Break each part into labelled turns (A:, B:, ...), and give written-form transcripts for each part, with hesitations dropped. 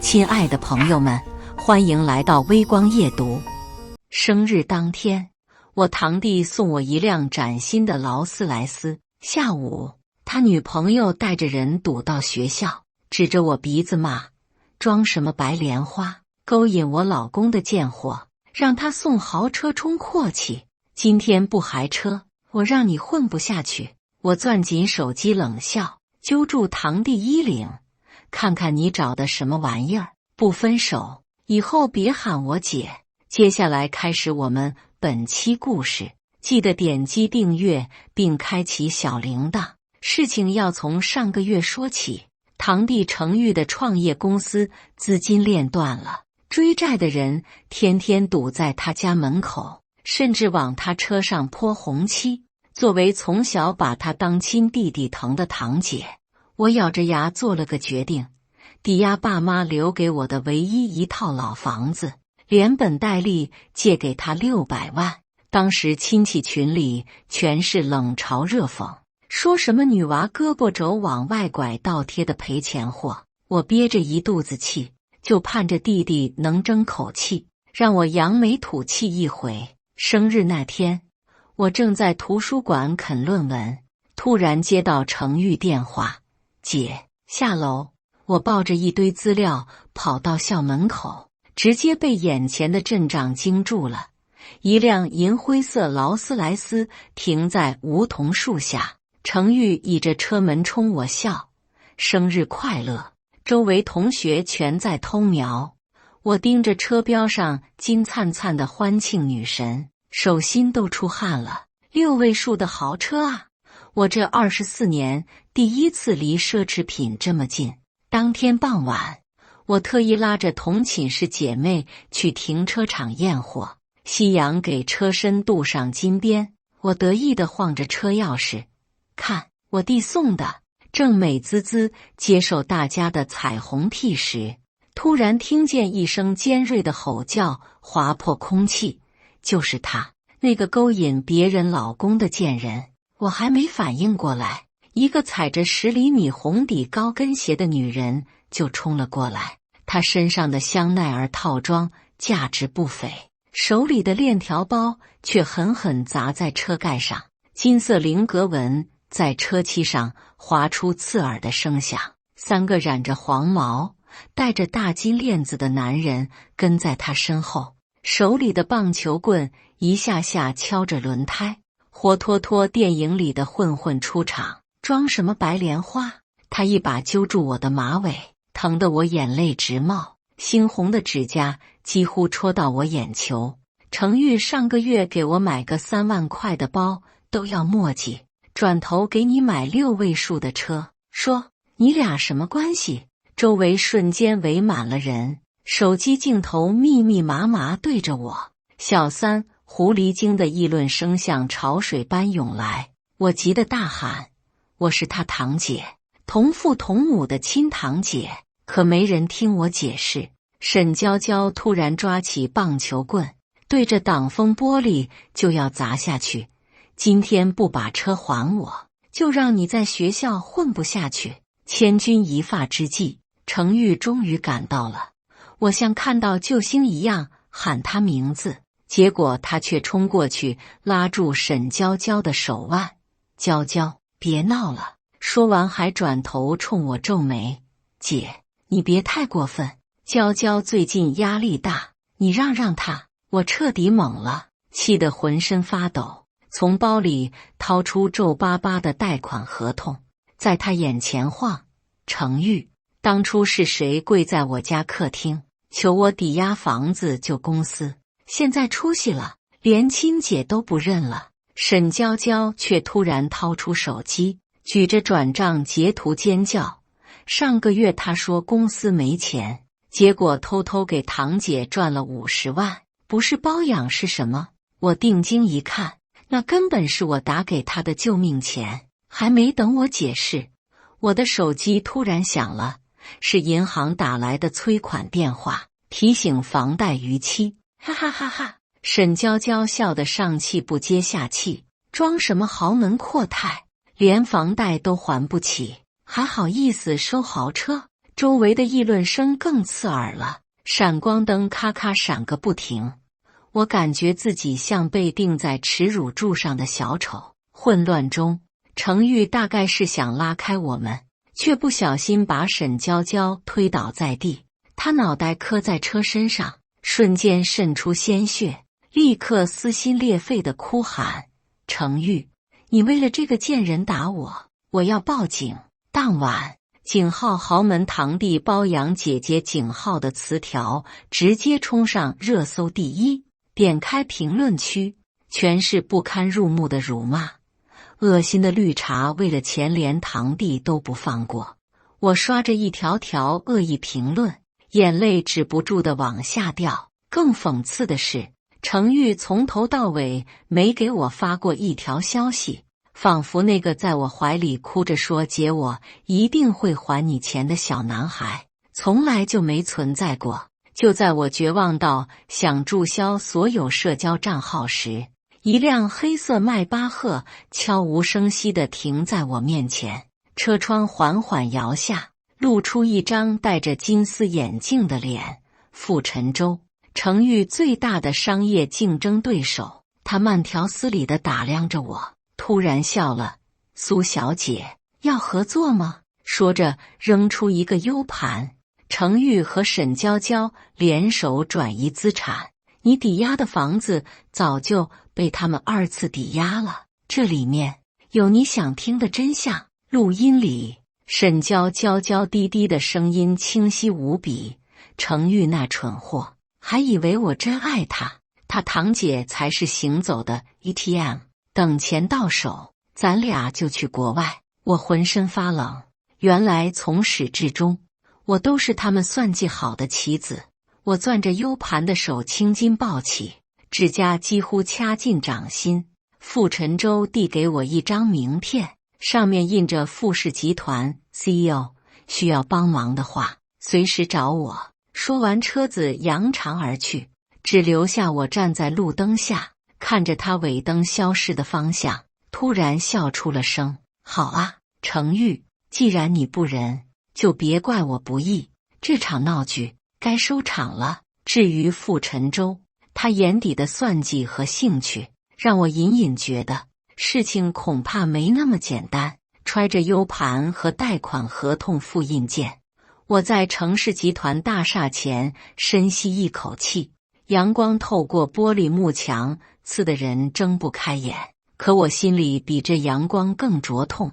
A: 亲爱的朋友们，欢迎来到微光夜读。生日当天，我堂弟送我一辆崭新的劳斯莱斯。下午，他女朋友带着人堵到学校，指着我鼻子骂：装什么白莲花，勾引我老公的贱货，让他送豪车充阔气。今天不还车，我让你混不下去。我攥紧手机冷笑，揪住堂弟衣领，看看你找的什么玩意儿，不分手，以后别喊我姐。接下来开始我们本期故事，记得点击订阅并开启小铃铛。事情要从上个月说起，堂弟程玉的创业公司资金链断了，追债的人天天堵在他家门口，甚至往他车上泼红漆。作为从小把他当亲弟弟疼的堂姐，我咬着牙做了个决定，抵押爸妈留给我的唯一一套老房子，连本带利借给他600万。当时亲戚群里全是冷嘲热讽，说什么女娃胳膊肘往外拐倒贴的赔钱货。我憋着一肚子气，就盼着弟弟能争口气，让我扬眉吐气一回。生日那天，我正在图书馆啃论文，突然接到程玉电话：姐，下楼。我抱着一堆资料跑到校门口，直接被眼前的阵仗惊住了。一辆银灰色劳斯莱斯停在梧桐树下，程玉倚着车门冲我笑：生日快乐。周围同学全在偷瞄，我盯着车标上金灿灿的欢庆女神，手心都出汗了。6位数的豪车啊！我这24年第一次离奢侈品这么近。当天傍晚，我特意拉着同寝室姐妹去停车场验货，夕阳给车身镀上金边，我得意地晃着车钥匙，看我弟送的。正美滋滋接受大家的彩虹屁时，突然听见一声尖锐的吼叫划破空气，就是他，那个勾引别人老公的贱人。我还没反应过来，一个踩着10厘米红底高跟鞋的女人就冲了过来。她身上的香奈儿套装价值不菲，手里的链条包却狠狠砸在车盖上，金色菱格纹在车漆上划出刺耳的声响。3个染着黄毛、戴着大金链子的男人跟在她身后，手里的棒球棍一下下敲着轮胎，活脱脱电影里的混混出场。装什么白莲花？他一把揪住我的马尾，疼得我眼泪直冒，猩红的指甲几乎戳到我眼球。程玉上个月给我买个3万块的包都要墨迹，转头给你买6位数的车，说你俩什么关系？周围瞬间围满了人，手机镜头密密麻麻对着我。小三、狐狸精的议论声像潮水般涌来，我急得大喊：我是他堂姐，同父同母的亲堂姐。可没人听我解释。沈娇娇突然抓起棒球棍，对着挡风玻璃就要砸下去。今天不把车还我，就让你在学校混不下去。千钧一发之际，程玉终于赶到了，我像看到救星一样喊他名字，结果他却冲过去拉住沈娇娇的手腕：娇娇，别闹了。说完还转头冲我皱眉：姐，你别太过分，娇娇最近压力大，你让让她。我彻底懵了，气得浑身发抖，从包里掏出皱巴巴的贷款合同，在他眼前晃。程玉，当初是谁跪在我家客厅求我抵押房子救公司？现在出息了，连亲姐都不认了。沈娇娇却突然掏出手机，举着转账截图尖叫：上个月她说公司没钱，结果偷偷给堂姐赚了50万，不是包养是什么？我定睛一看，那根本是我打给她的救命钱。还没等我解释，我的手机突然响了，是银行打来的催款电话，提醒房贷逾期。哈哈哈哈！沈娇娇笑得上气不接下气，装什么豪门阔太，连房贷都还不起，还好意思收豪车？周围的议论声更刺耳了，闪光灯咔咔闪个不停。我感觉自己像被钉在耻辱柱上的小丑。混乱中，程昱大概是想拉开我们，却不小心把沈娇娇推倒在地，她脑袋磕在车身上，瞬间渗出鲜血，立刻撕心裂肺地哭喊：程昱，你为了这个贱人打我，我要报警！当晚，景浩豪门堂弟包养姐姐景浩的词条直接冲上热搜第一，点开评论区，全是不堪入目的辱骂。恶心的绿茶为了钱连堂弟都不放过。我刷着一条条恶意评论，眼泪止不住地往下掉。更讽刺的是，程昱从头到尾没给我发过一条消息，仿佛那个在我怀里哭着说姐我一定会还你钱的小男孩从来就没存在过。就在我绝望到想注销所有社交账号时，一辆黑色迈巴赫悄无声息地停在我面前，车窗缓缓摇下，露出一张戴着金丝眼镜的脸。傅晨舟，程昱最大的商业竞争对手。他慢条斯理地打量着我，突然笑了：苏小姐，要合作吗？说着扔出一个 U 盘，程昱和沈娇娇联手转移资产，你抵押的房子早就被他们2次抵押了，这里面有你想听的真相。录音里，沈娇娇娇滴滴的声音清晰无比。程昱那蠢货，还以为我真爱他，他堂姐才是行走的 ATM， 等钱到手，咱俩就去国外。我浑身发冷，原来从始至终，我都是他们算计好的棋子。我攥着 U 盘的手青筋暴起，指甲几乎掐进掌心。傅晨舟递给我一张名片，上面印着傅氏集团 CEO， 需要帮忙的话随时找我。说完，车子扬长而去，只留下我站在路灯下，看着他尾灯消失的方向，突然笑出了声。好啊，程昱，既然你不仁，就别怪我不义，这场闹剧该收场了。至于傅晨舟，他眼底的算计和兴趣，让我隐隐觉得事情恐怕没那么简单。揣着 U 盘和贷款合同复印件，我在程氏集团大厦前深吸一口气，阳光透过玻璃幕墙，刺得人睁不开眼。可我心里比这阳光更灼痛，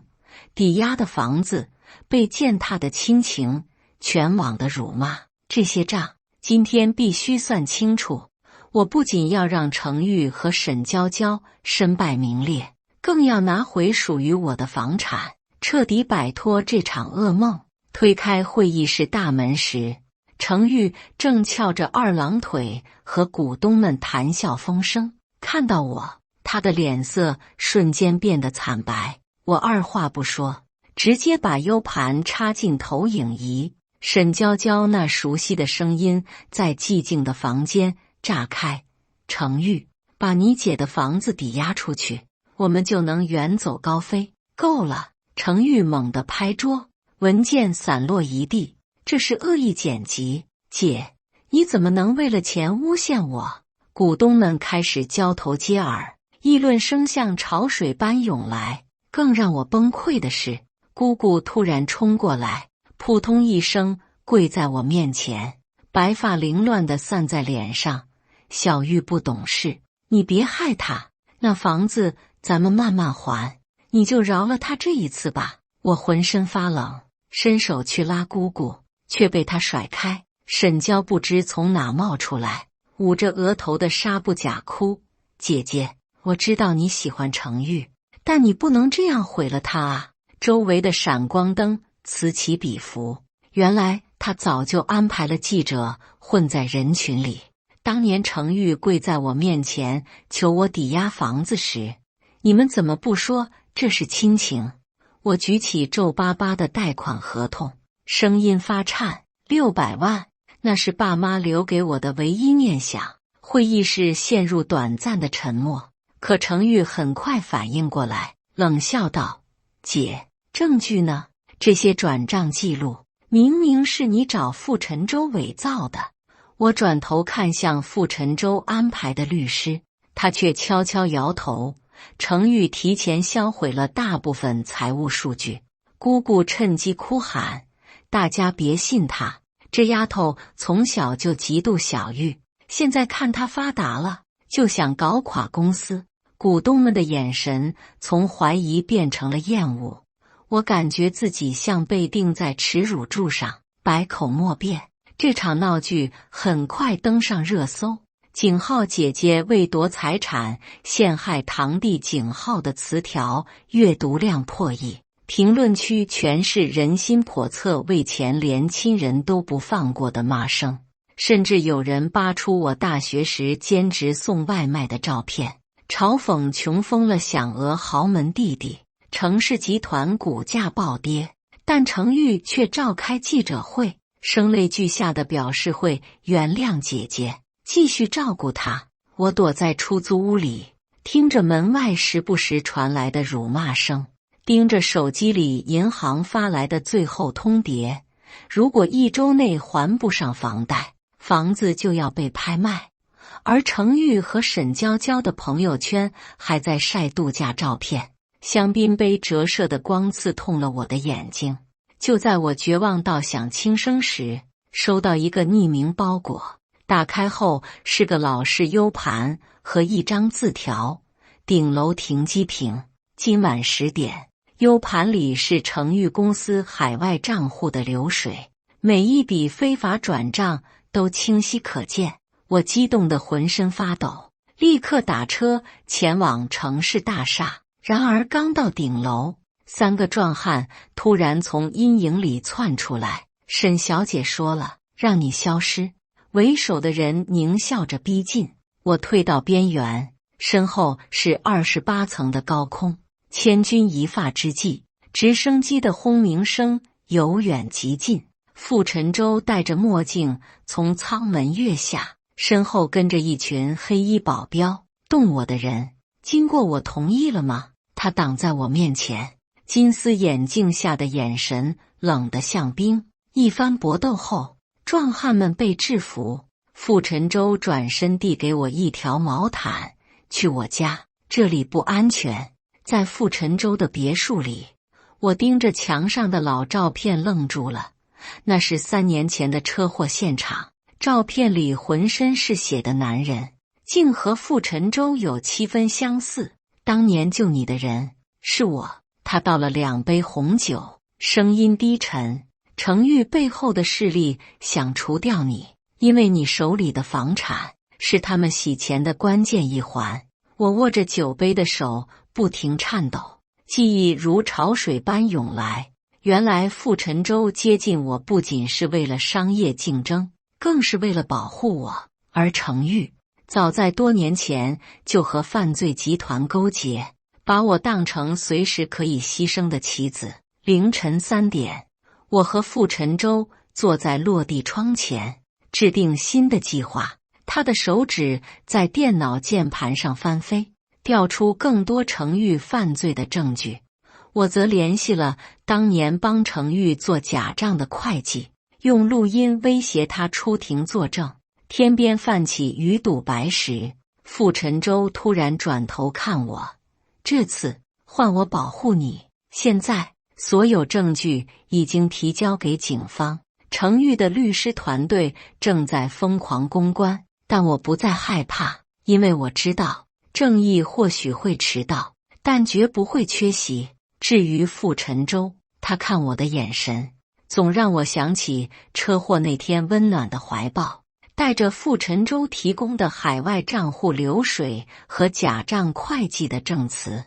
A: 抵押的房子，被践踏的亲情，全网的辱骂，这些账今天必须算清楚。我不仅要让程昱和沈娇娇身败名裂，更要拿回属于我的房产，彻底摆脱这场噩梦。推开会议室大门时，程昱正翘着2郎腿和股东们谈笑风生。看到我，他的脸色瞬间变得惨白。我二话不说，直接把 U 盘插进投影仪。沈娇娇那熟悉的声音在寂静的房间炸开：程昱，把你姐的房子抵押出去，我们就能远走高飞。够了！程昱猛地拍桌，文件散落一地。这是恶意剪辑，姐，你怎么能为了钱诬陷我？股东们开始交头接耳，议论声像潮水般涌来。更让我崩溃的是，姑姑突然冲过来，扑通一声跪在我面前，白发凌乱地散在脸上。小玉不懂事，你别害她，那房子咱们慢慢还，你就饶了她这一次吧。我浑身发冷，伸手去拉姑姑，却被她甩开。沈娇不知从哪冒出来，捂着额头的纱布假哭：姐姐，我知道你喜欢程昱，但你不能这样毁了他啊！周围的闪光灯此起彼伏，原来他早就安排了记者混在人群里。当年程昱跪在我面前求我抵押房子时，你们怎么不说这是亲情？我举起皱巴巴的贷款合同，声音发颤：600万，那是爸妈留给我的唯一念想。会议室陷入短暂的沉默，可程昱很快反应过来，冷笑道：姐，证据呢？这些转账记录明明是你找傅晨舟伪造的。我转头看向傅晨舟安排的律师，他却悄悄摇头。程昱提前销毁了大部分财务数据。姑姑趁机哭喊：大家别信她，这丫头从小就嫉妒小玉，现在看她发达了，就想搞垮公司。股东们的眼神从怀疑变成了厌恶，我感觉自己像被钉在耻辱柱上，百口莫辩。这场闹剧很快登上热搜，景浩姐姐为夺财产陷害堂弟景浩的词条阅读量破亿，评论区全是人心叵测、为钱连亲人都不放过的骂声，甚至有人扒出我大学时兼职送外卖的照片，嘲讽穷疯了享鹅豪门弟弟。程氏集团股价暴跌，但程昱却召开记者会，声泪俱下的表示会原谅姐姐，继续照顾她。我躲在出租屋里，听着门外时不时传来的辱骂声，盯着手机里银行发来的最后通牒：如果1周内还不上房贷，房子就要被拍卖。而程昱和沈娇娇的朋友圈还在晒度假照片，香槟杯折射的光刺痛了我的眼睛。就在我绝望到想轻生时，收到一个匿名包裹，打开后是个老式 U 盘和一张字条：顶楼停机坪，今晚10点。U 盘里是程昱公司海外账户的流水，每一笔非法转账都清晰可见。我激动得浑身发抖，立刻打车前往城市大厦。然而刚到顶楼，3个壮汉突然从阴影里窜出来。沈小姐说了，让你消失。为首的人狞笑着逼近，我退到边缘，身后是28层的高空。千钧一发之际，直升机的轰鸣声由远及近。傅晨舟戴着墨镜从舱门跃下，身后跟着一群黑衣保镖。动我的人，经过我同意了吗？他挡在我面前，金丝眼镜下的眼神冷得像冰。一番搏斗后，壮汉们被制服。傅晨舟转身递给我一条毛毯：去我家，这里不安全。在傅晨舟的别墅里，我盯着墙上的老照片愣住了。那是3年前的车祸现场，照片里浑身是血的男人竟和傅晨舟有7分相似。当年救你的人是我。他倒了2杯红酒，声音低沉：程昱背后的势力想除掉你，因为你手里的房产是他们洗钱的关键一环。我握着酒杯的手不停颤抖，记忆如潮水般涌来。原来傅晨舟接近我不仅是为了商业竞争，更是为了保护我。而程昱早在多年前就和犯罪集团勾结，把我当成随时可以牺牲的棋子。凌晨3点，我和傅晨舟坐在落地窗前，制定新的计划。他的手指在电脑键盘上翻飞，调出更多程昱犯罪的证据。我则联系了当年帮程昱做假账的会计，用录音威胁他出庭作证。天边泛起鱼肚白时，傅晨舟突然转头看我：这次换我保护你。现在所有证据已经提交给警方，程昱的律师团队正在疯狂公关，但我不再害怕，因为我知道正义或许会迟到，但绝不会缺席。至于傅晨舟，他看我的眼神总让我想起车祸那天温暖的怀抱。带着傅晨舟提供的海外账户流水和假账会计的证词，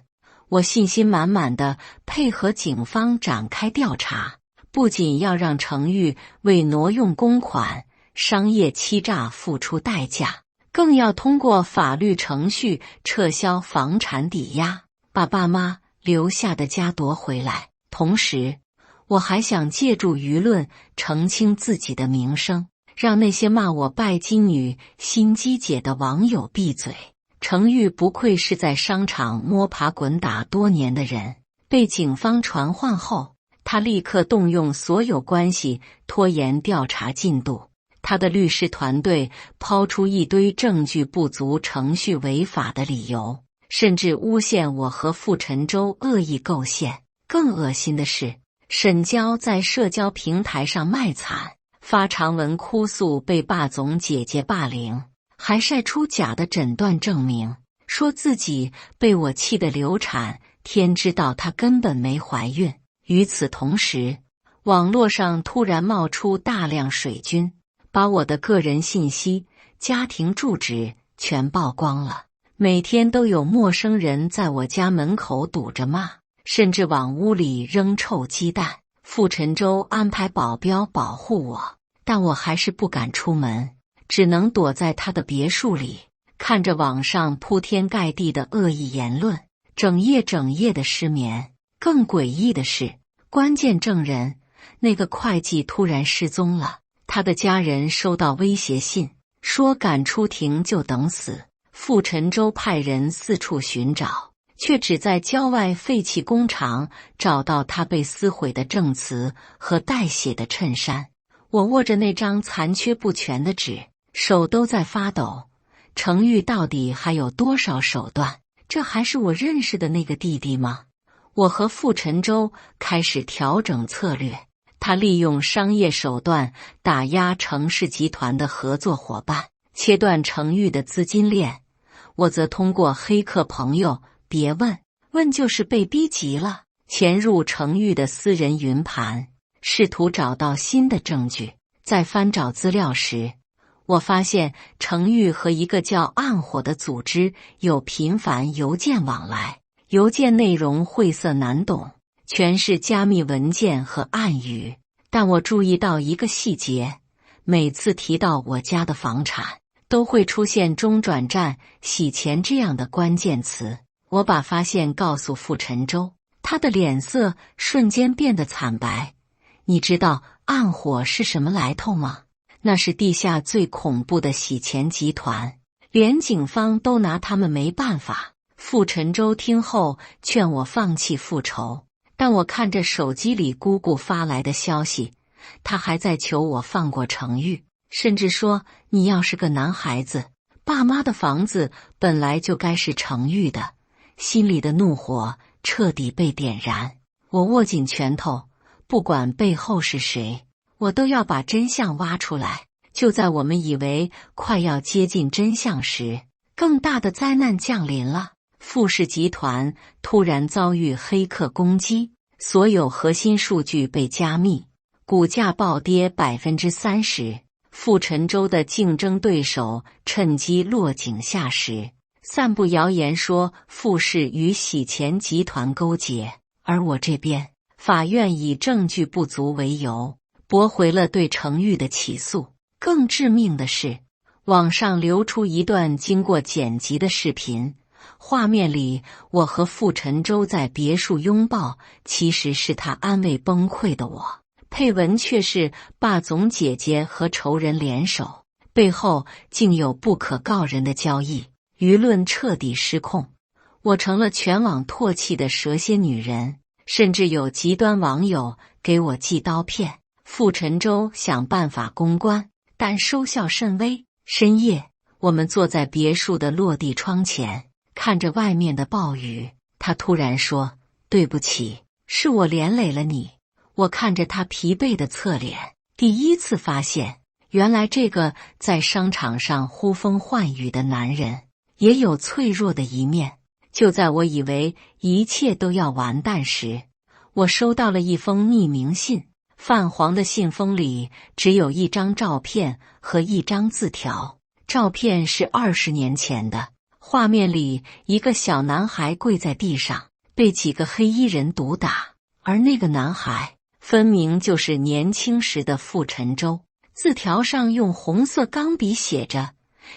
A: 我信心满满地配合警方展开调查，不仅要让程昱为挪用公款、商业欺诈付出代价，更要通过法律程序撤销房产抵押，把爸妈留下的家夺回来。同时，我还想借助舆论澄清自己的名声，让那些骂我拜金女、心机姐的网友闭嘴。程昱不愧是在商场摸爬滚打多年的人，被警方传唤后，他立刻动用所有关系拖延调查进度。他的律师团队抛出一堆证据不足、程序违法的理由，甚至诬陷我和傅晨舟恶意构陷。更恶心的是，沈娇在社交平台上卖惨，发长文哭诉被霸总姐姐霸凌，还晒出假的诊断证明，说自己被我气得流产，天知道她根本没怀孕。与此同时，网络上突然冒出大量水军，把我的个人信息、家庭住址全曝光了。每天都有陌生人在我家门口堵着骂，甚至往屋里扔臭鸡蛋。傅晨舟安排保镖保护我，但我还是不敢出门，只能躲在他的别墅里，看着网上铺天盖地的恶意言论，整夜的失眠。更诡异的是，关键证人那个会计突然失踪了，他的家人收到威胁信，说敢出庭就等死。傅晨舟派人四处寻找，却只在郊外废弃工厂找到他被撕毁的证词和带血的衬衫。我握着那张残缺不全的纸，手都在发抖。程昱到底还有多少手段？这还是我认识的那个弟弟吗？我和傅晨舟开始调整策略，他利用商业手段打压程氏集团的合作伙伴，切断程昱的资金链。我则通过黑客朋友，别问就是被逼急了，潜入程昱的私人云盘，试图找到新的证据。在翻找资料时，我发现程昱和一个叫暗火的组织有频繁邮件往来，邮件内容晦涩难懂，全是加密文件和暗语。但我注意到一个细节，每次提到我家的房产，都会出现中转站、洗钱这样的关键词。我把发现告诉傅晨舟，他的脸色瞬间变得惨白。你知道暗火是什么来头吗？那是地下最恐怖的洗钱集团，连警方都拿他们没办法。傅晨舟听后劝我放弃复仇，但我看着手机里姑姑发来的消息，他还在求我放过程昱，甚至说你要是个男孩子，爸妈的房子本来就该是程昱的。心里的怒火彻底被点燃，我握紧拳头，不管背后是谁，我都要把真相挖出来。就在我们以为快要接近真相时，更大的灾难降临了。傅氏集团突然遭遇黑客攻击，所有核心数据被加密，股价暴跌 30%。傅晨舟的竞争对手趁机落井下石，散布谣言说傅氏与洗钱集团勾结。而我这边，法院以证据不足为由，驳回了对程昱的起诉。更致命的是，网上流出一段经过剪辑的视频，画面里我和傅晨舟在别墅拥抱，其实是他安慰崩溃的我，配文却是霸总姐姐和仇人联手，背后竟有不可告人的交易。舆论彻底失控，我成了全网唾弃的蛇蝎女人，甚至有极端网友给我寄刀片。傅晨舟想办法公关，但收效甚微。深夜，我们坐在别墅的落地窗前，看着外面的暴雨。他突然说：“对不起，是我连累了你。”我看着他疲惫的侧脸，第一次发现，原来这个在商场上呼风唤雨的男人也有脆弱的一面。就在我以为一切都要完蛋时，我收到了一封匿名信。泛黄的信封里只有一张照片和一张字条。照片是20年前的，画面里一个小男孩跪在地上，被几个黑衣人毒打，而那个男孩分明就是年轻时的傅晨舟。字条上用红色钢笔写着：“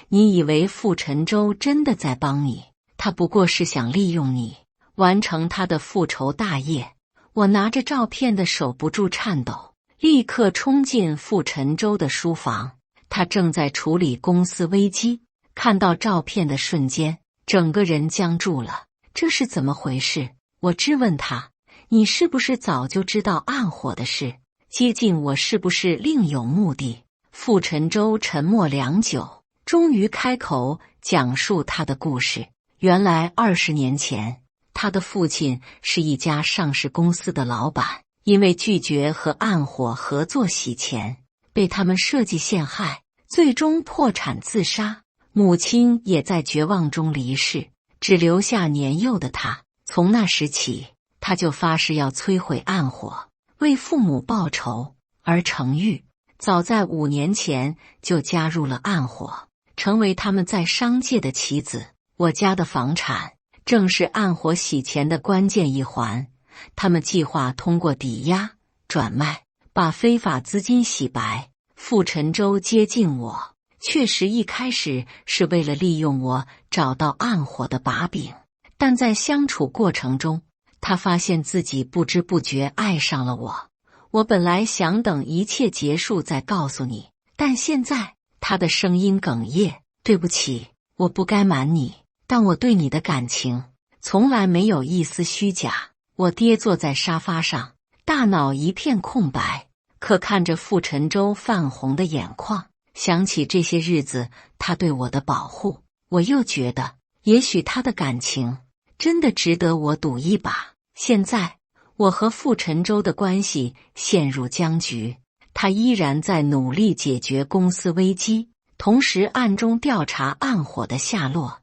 A: 你以为傅晨舟真的在帮你，他不过是想利用你，完成他的复仇大业。”我拿着照片的手不住颤抖，立刻冲进傅晨舟的书房。他正在处理公司危机，看到照片的瞬间，整个人僵住了。这是怎么回事？我质问他。你是不是早就知道暗火的事？接近我是不是另有目的？”傅晨舟沉默良久，终于开口讲述他的故事。原来20年前，他的父亲是一家上市公司的老板，因为拒绝和暗火合作洗钱，被他们设计陷害，最终破产自杀。母亲也在绝望中离世，只留下年幼的他。从那时起，他就发誓要摧毁暗火，为父母报仇。而程昱早在5年前就加入了暗火，成为他们在商界的棋子。我家的房产正是暗火洗钱的关键一环，他们计划通过抵押、转卖，把非法资金洗白。傅晨舟接近我，确实一开始是为了利用我找到暗火的把柄，但在相处过程中，他发现自己不知不觉爱上了我。我本来想等一切结束再告诉你，但现在……他的声音哽咽，对不起，我不该瞒你，但我对你的感情从来没有一丝虚假。我跌坐在沙发上，大脑一片空白，可看着傅晨舟泛红的眼眶，想起这些日子他对我的保护，我又觉得也许他的感情真的值得我赌一把。现在我和傅晨舟的关系陷入僵局，他依然在努力解决公司危机，同时暗中调查暗火的下落，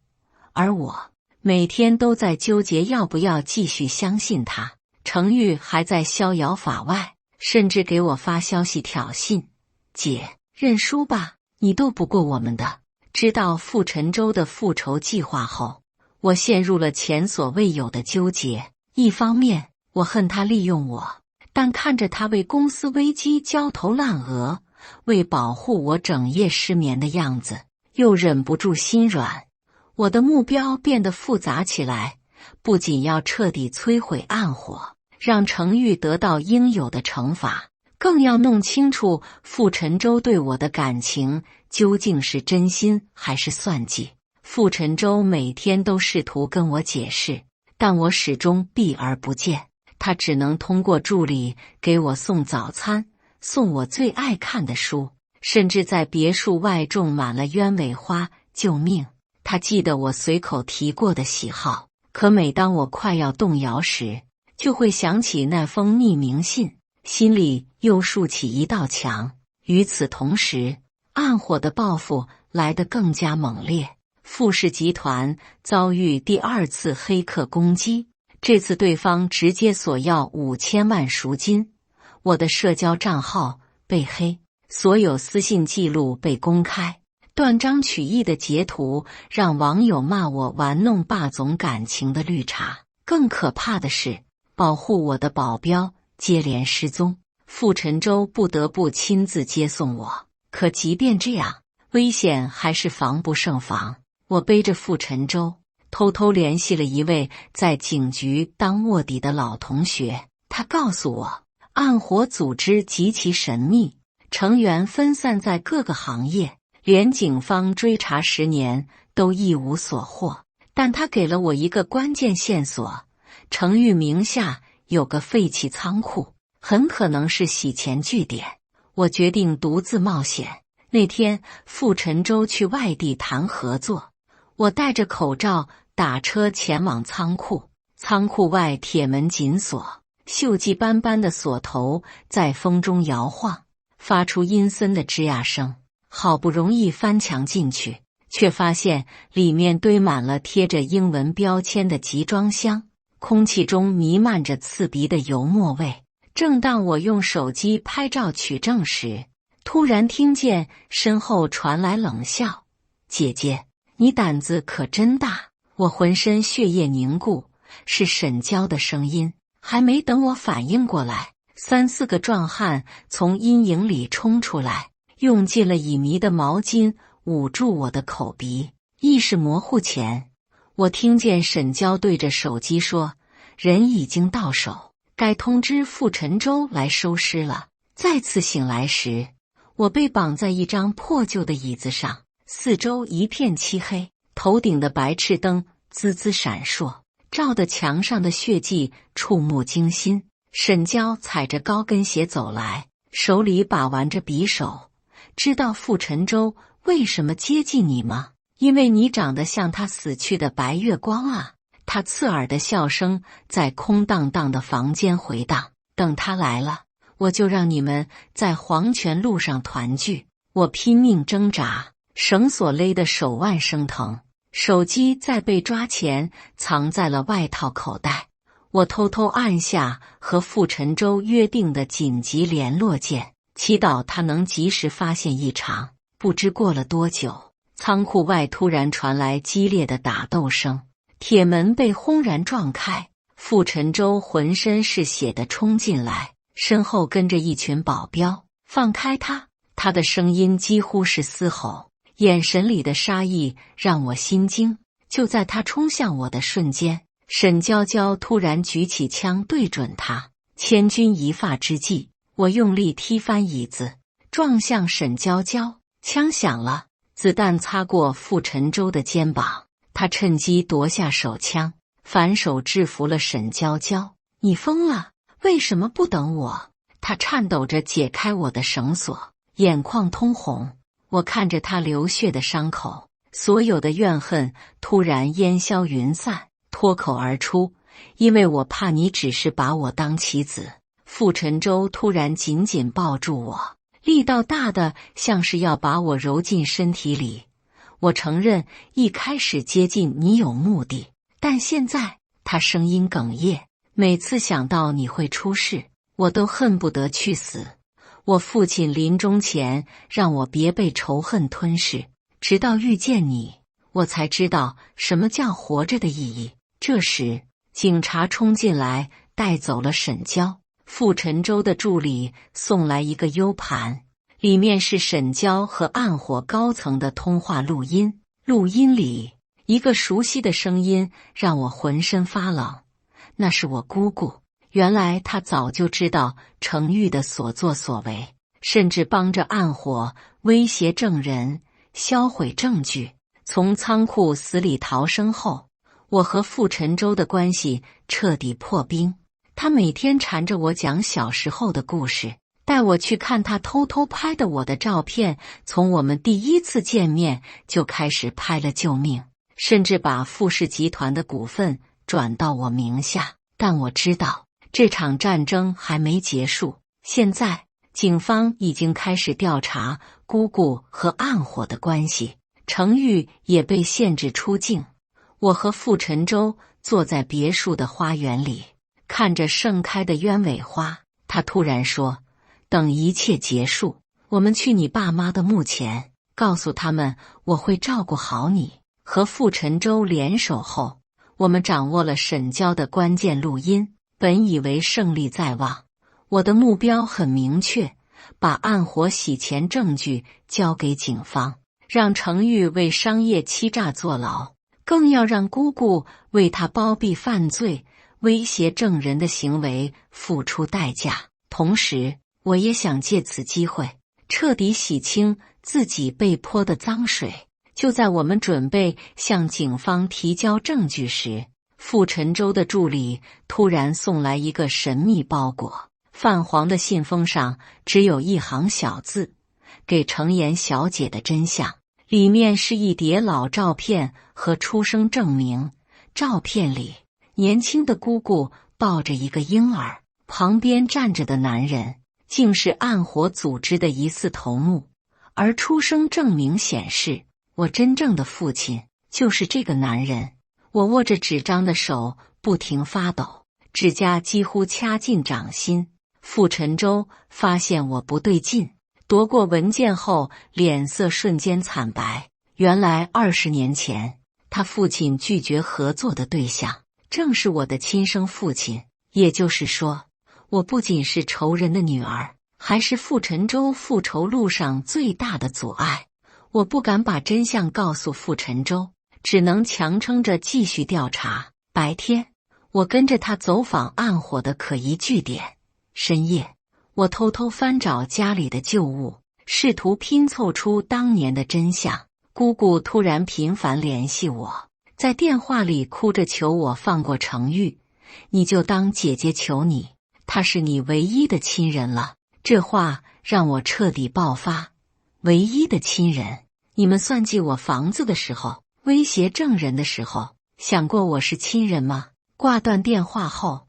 A: 而我每天都在纠结要不要继续相信他。程昱还在逍遥法外，甚至给我发消息挑衅：“姐，认输吧，你斗不过我们的。”知道傅晨舟的复仇计划后，我陷入了前所未有的纠结。一方面，我恨他利用我，但看着他为公司危机焦头烂额，为保护我整夜失眠的样子，又忍不住心软。我的目标变得复杂起来，不仅要彻底摧毁暗火，让程昱得到应有的惩罚，更要弄清楚傅晨舟对我的感情究竟是真心还是算计。傅晨舟每天都试图跟我解释，但我始终避而不见。他只能通过助理给我送早餐，送我最爱看的书，甚至在别墅外种满了鸢尾花救命。他记得我随口提过的喜好，可每当我快要动摇时，就会想起那封匿名信，心里又竖起一道墙。与此同时，暗火的报复来得更加猛烈。傅氏集团遭遇第2次黑客攻击，这次对方直接索要5000万赎金，我的社交账号被黑，所有私信记录被公开，断章取义的截图让网友骂我玩弄霸总感情的绿茶。更可怕的是，保护我的保镖接连失踪，傅晨舟不得不亲自接送我。可即便这样，危险还是防不胜防。我背着傅晨舟，偷偷联系了一位在警局当卧底的老同学，他告诉我，暗火组织极其神秘，成员分散在各个行业，连警方追查10年都一无所获。但他给了我一个关键线索，程昱名下有个废弃仓库，很可能是洗钱据点。我决定独自冒险。那天傅晨舟去外地谈合作，我戴着口罩打车前往仓库。仓库外铁门紧锁，锈迹斑斑的锁头在风中摇晃，发出阴森的吱呀声。好不容易翻墙进去，却发现里面堆满了贴着英文标签的集装箱，空气中弥漫着刺鼻的油墨味。正当我用手机拍照取证时，突然听见身后传来冷笑：“姐姐，你胆子可真大！”我浑身血液凝固，是沈娇的声音。还没等我反应过来，3、4个壮汉从阴影里冲出来，用尽了乙醚的毛巾捂住我的口鼻。意识模糊前，我听见沈娇对着手机说：“人已经到手，该通知傅晨舟来收尸了。”再次醒来时，我被绑在一张破旧的椅子上，四周一片漆黑，头顶的白炽灯滋滋闪烁，照得墙上的血迹触目惊心。沈娇踩着高跟鞋走来，手里把玩着匕首。知道傅晨舟为什么接近你吗？因为你长得像他死去的白月光啊！他刺耳的笑声在空荡荡的房间回荡。等他来了，我就让你们在黄泉路上团聚。我拼命挣扎，绳索勒得手腕生疼。手机在被抓前藏在了外套口袋。我偷偷按下和傅晨舟约定的紧急联络键，祈祷他能及时发现异常。不知过了多久，仓库外突然传来激烈的打斗声，铁门被轰然撞开，傅晨舟浑身是血地冲进来，身后跟着一群保镖。放开他！他的声音几乎是嘶吼，眼神里的杀意让我心惊。就在他冲向我的瞬间，沈娇娇突然举起枪对准他。千钧一发之际，我用力踢翻椅子，撞向沈娇娇。枪响了，子弹擦过傅晨舟的肩膀，他趁机夺下手枪，反手制服了沈娇娇。你疯了？为什么不等我？他颤抖着解开我的绳索，眼眶通红。我看着他流血的伤口，所有的怨恨突然烟消云散，脱口而出：因为我怕你只是把我当棋子。傅晨舟突然紧紧抱住我，力道大的像是要把我揉进身体里。我承认一开始接近你有目的，但现在……他声音哽咽，每次想到你会出事，我都恨不得去死。我父亲临终前让我别被仇恨吞噬，直到遇见你，我才知道什么叫活着的意义。这时，警察冲进来，带走了沈娇。傅晨舟的助理送来一个 U 盘，里面是沈娇和暗火高层的通话录音。录音里，一个熟悉的声音让我浑身发冷，那是我姑姑。原来她早就知道程昱的所作所为，甚至帮着暗火威胁证人，销毁证据。从仓库死里逃生后，我和傅晨舟的关系彻底破冰。他每天缠着我讲小时候的故事，带我去看他偷偷拍的我的照片，从我们第一次见面就开始拍了救命，甚至把傅氏集团的股份转到我名下。但我知道这场战争还没结束，现在警方已经开始调查姑姑和暗火的关系，程昱也被限制出境。我和傅晨舟坐在别墅的花园里，看着盛开的鸢尾花。他突然说：等一切结束，我们去你爸妈的墓前，告诉他们我会照顾好你。和傅晨舟联手后，我们掌握了沈娇的关键录音，本以为胜利在望。我的目标很明确，把暗火洗钱证据交给警方，让程昱为商业欺诈坐牢，更要让姑姑为他包庇犯罪、威胁证人的行为付出代价。同时，我也想借此机会彻底洗清自己被泼的脏水。就在我们准备向警方提交证据时，傅晨舟的助理突然送来一个神秘包裹，泛黄的信封上只有一行小字：给程妍小姐的真相。里面是一叠老照片和出生证明。照片里，年轻的姑姑抱着一个婴儿，旁边站着的男人竟是暗火组织的疑似头目，而出生证明显示我真正的父亲就是这个男人。我握着纸张的手不停发抖，指甲几乎掐进掌心。傅晨舟发现我不对劲，夺过文件后脸色瞬间惨白。原来20年前，他父亲拒绝合作的对象正是我的亲生父亲。也就是说，我不仅是仇人的女儿，还是傅晨舟复仇路上最大的阻碍。我不敢把真相告诉傅晨舟，只能强撑着继续调查。白天，我跟着他走访暗火的可疑据点。深夜，我偷偷翻找家里的旧物，试图拼凑出当年的真相。姑姑突然频繁联系我，在电话里哭着求我放过程昱，你就当姐姐求你，他是你唯一的亲人了。这话让我彻底爆发。唯一的亲人？你们算计我房子的时候，威胁证人的时候，想过我是亲人吗？挂断电话后，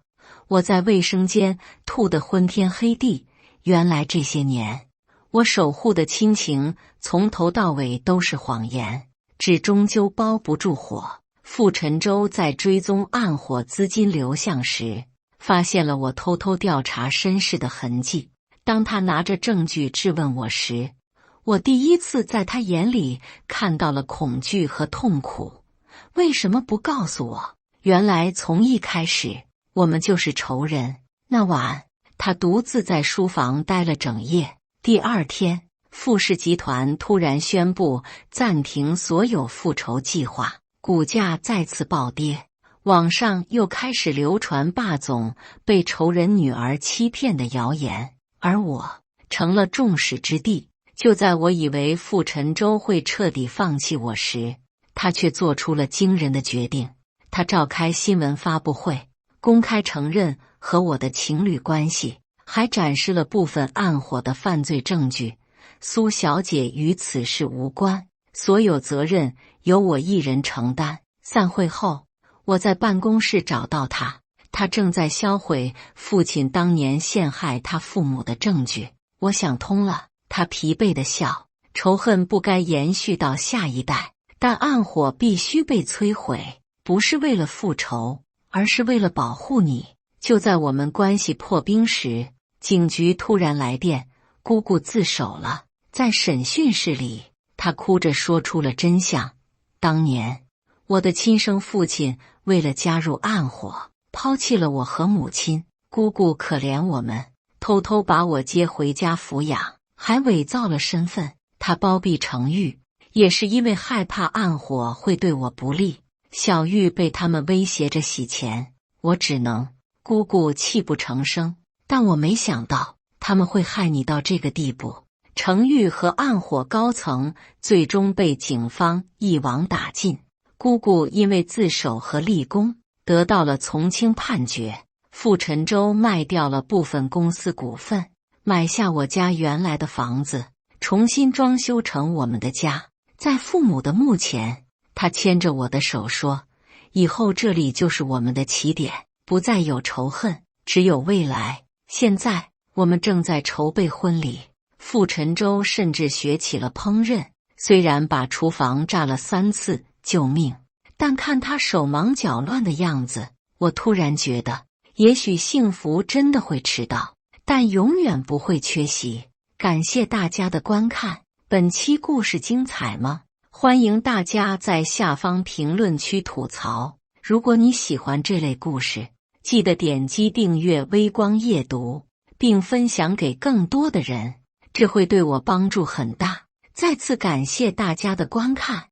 A: 我在卫生间吐得昏天黑地。原来这些年，我守护的亲情从头到尾都是谎言，纸终究包不住火。傅晨舟在追踪暗火资金流向时，发现了我偷偷调查身世的痕迹。当他拿着证据质问我时，我第一次在他眼里看到了恐惧和痛苦。为什么不告诉我？原来从一开始，我们就是仇人。那晚，他独自在书房待了整夜。第二天，傅氏集团突然宣布暂停所有复仇计划，股价再次暴跌。网上又开始流传霸总被仇人女儿欺骗的谣言，而我成了众矢之的。就在我以为傅晨舟会彻底放弃我时，他却做出了惊人的决定。他召开新闻发布会，公开承认和我的情侣关系，还展示了部分暗火的犯罪证据。苏小姐与此事无关，所有责任由我一人承担。散会后，我在办公室找到他，他正在销毁父亲当年陷害他父母的证据。我想通了，他疲惫地笑。仇恨不该延续到下一代，但暗火必须被摧毁，不是为了复仇，而是为了保护你。就在我们关系破冰时，警局突然来电，姑姑自首了。在审讯室里，他哭着说出了真相。当年，我的亲生父亲为了加入暗火，抛弃了我和母亲。姑姑可怜我们，偷偷把我接回家抚养，还伪造了身份。他包庇程昱，也是因为害怕暗火会对我不利。小玉被他们威胁着洗钱，我只能……姑姑泣不成声，但我没想到他们会害你到这个地步。程昱和暗火高层最终被警方一网打尽。姑姑因为自首和立功，得到了从轻判决。傅晨舟卖掉了部分公司股份，买下我家原来的房子，重新装修成我们的家。在父母的墓前，他牵着我的手说，以后这里就是我们的起点，不再有仇恨，只有未来。现在我们正在筹备婚礼。傅晨舟甚至学起了烹饪，虽然把厨房炸了3次救命，但看他手忙脚乱的样子，我突然觉得，也许幸福真的会迟到，但永远不会缺席。感谢大家的观看，本期故事精彩吗？欢迎大家在下方评论区吐槽。如果你喜欢这类故事，记得点击订阅微光夜读，并分享给更多的人，这会对我帮助很大。再次感谢大家的观看。